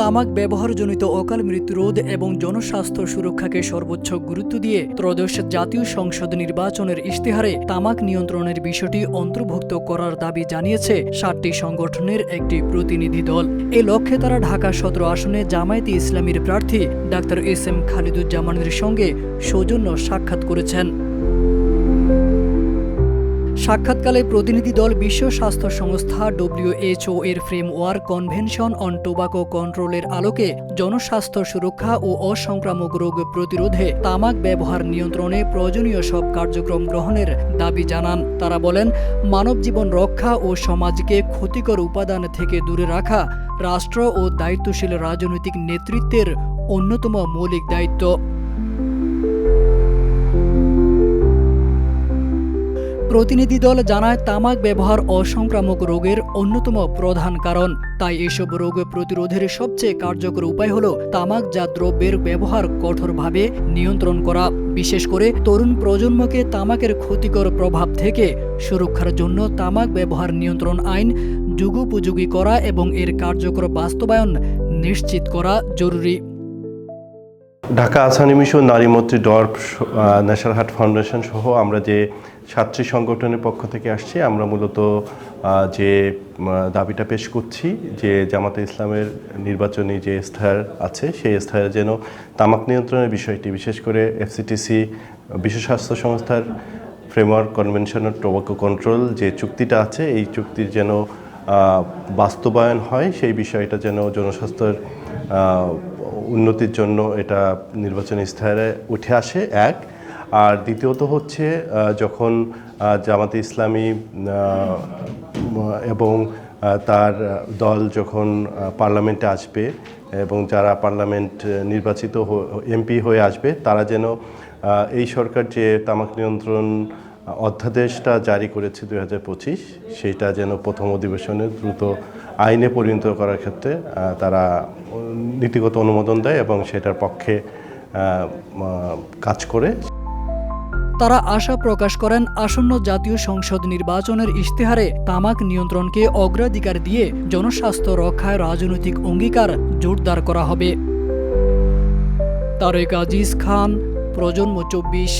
তামাক ব্যবহারজনিত অকাল মৃত্যু রোধ এবং জনস্বাস্থ্য সুরক্ষাকে সর্বোচ্চ গুরুত্ব দিয়ে ত্রয়োদশ জাতীয় সংসদ নির্বাচনের ইশতেহারে তামাক নিয়ন্ত্রণের বিষয়টি অন্তর্ভুক্ত করার দাবি জানিয়েছে 7টি সংগঠনের একটি প্রতিনিধি দল। এ লক্ষ্যে তারা ঢাকা 17 আসনে জামায়াতে ইসলামীর প্রার্থী ডাক্তার এস.এম. খালিদুজ্জামানের সঙ্গে সৌজন্য সাক্ষাৎ করেছেন। সাক্ষাৎকালে প্রতিনিধি দল বিশ্ব স্বাস্থ্য সংস্থা WHO এর ফ্রেমওয়ার্ক কনভেনশন অন টোবাকো কন্ট্রোলের আলোকে জনস্বাস্থ্য সুরক্ষা ও অসংক্রামক রোগ প্রতিরোধে তামাক ব্যবহার নিয়ন্ত্রণে প্রয়োজনীয় সব কার্যক্রম গ্রহণের দাবি জানান। তারা বলেন, মানব জীবন রক্ষা ও সমাজকে ক্ষতিকর উপাদান থেকে দূরে রাখা রাষ্ট্র ও দায়িত্বশীল রাজনৈতিক নেতৃত্বের অন্যতম মৌলিক দায়িত্ব। প্রতিনিধি দল জানায়, তামাক ব্যবহার অসংক্রামক রোগের অন্যতম প্রধান কারণ। তাই এসব রোগ প্রতিরোধের সবচেয়ে কার্যকর উপায় হল তামাকজাত দ্রব্যের ব্যবহার কঠোরভাবে নিয়ন্ত্রণ করা। বিশেষ করে তরুণ প্রজন্মকে তামাকের ক্ষতিকর প্রভাব থেকে সুরক্ষার জন্য তামাক ব্যবহার নিয়ন্ত্রণ আইন যুগোপযোগী করা এবং এর কার্যকর বাস্তবায়ন নিশ্চিত করা জরুরি। ঢাকা আসানি মিশন, নারীমৈত্রী, ডর্প, নেশারহাট ফাউন্ডেশন সহ আমরা যে 7টি সংগঠনের পক্ষ থেকে আসছি, আমরা মূলত যে দাবিটা পেশ করছি যে জামাতে ইসলামের নির্বাচনী যে ইশতেহার আছে সেই ইশতেহারে যেন তামাক নিয়ন্ত্রণের বিষয়টি, বিশেষ করে FCTC বিশ্ব স্বাস্থ্য সংস্থার framework convention on tobacco control যে চুক্তিটা আছে, এই চুক্তির যেন বাস্তবায়ন হয়, সেই বিষয়টা যেন জনস্বাস্থ্যের উন্নতির জন্য এটা নির্বাচনী ইশতেহারে উঠে আসে এক। আর দ্বিতীয়ত হচ্ছে, যখন জামাতে ইসলামী এবং তার দল যখন পার্লামেন্টে আসবে এবং যারা পার্লামেন্ট নির্বাচিত MP হয়ে আসবে, তারা যেন এই সরকার যে তামাক নিয়ন্ত্রণ অধ্যাদেশটা জারি করেছে 2025, সেইটা যেন প্রথম অধিবেশনে দ্রুত আইনে পরিণত করার ক্ষেত্রে তারা নীতিগত অনুমোদন দেয় এবং সেটার পক্ষে কাজ করে। তারা আশা প্রকাশ করেন, আসন্ন জাতীয় সংসদ নির্বাচনের ইশতেহারে তামাক নিয়ন্ত্রণকে অগ্রাধিকার দিয়ে জনস্বাস্থ্য রক্ষায় রাজনৈতিক অঙ্গীকার জোরদার করা হবে। তারেক আজিজ খান, প্রজন্ম 24।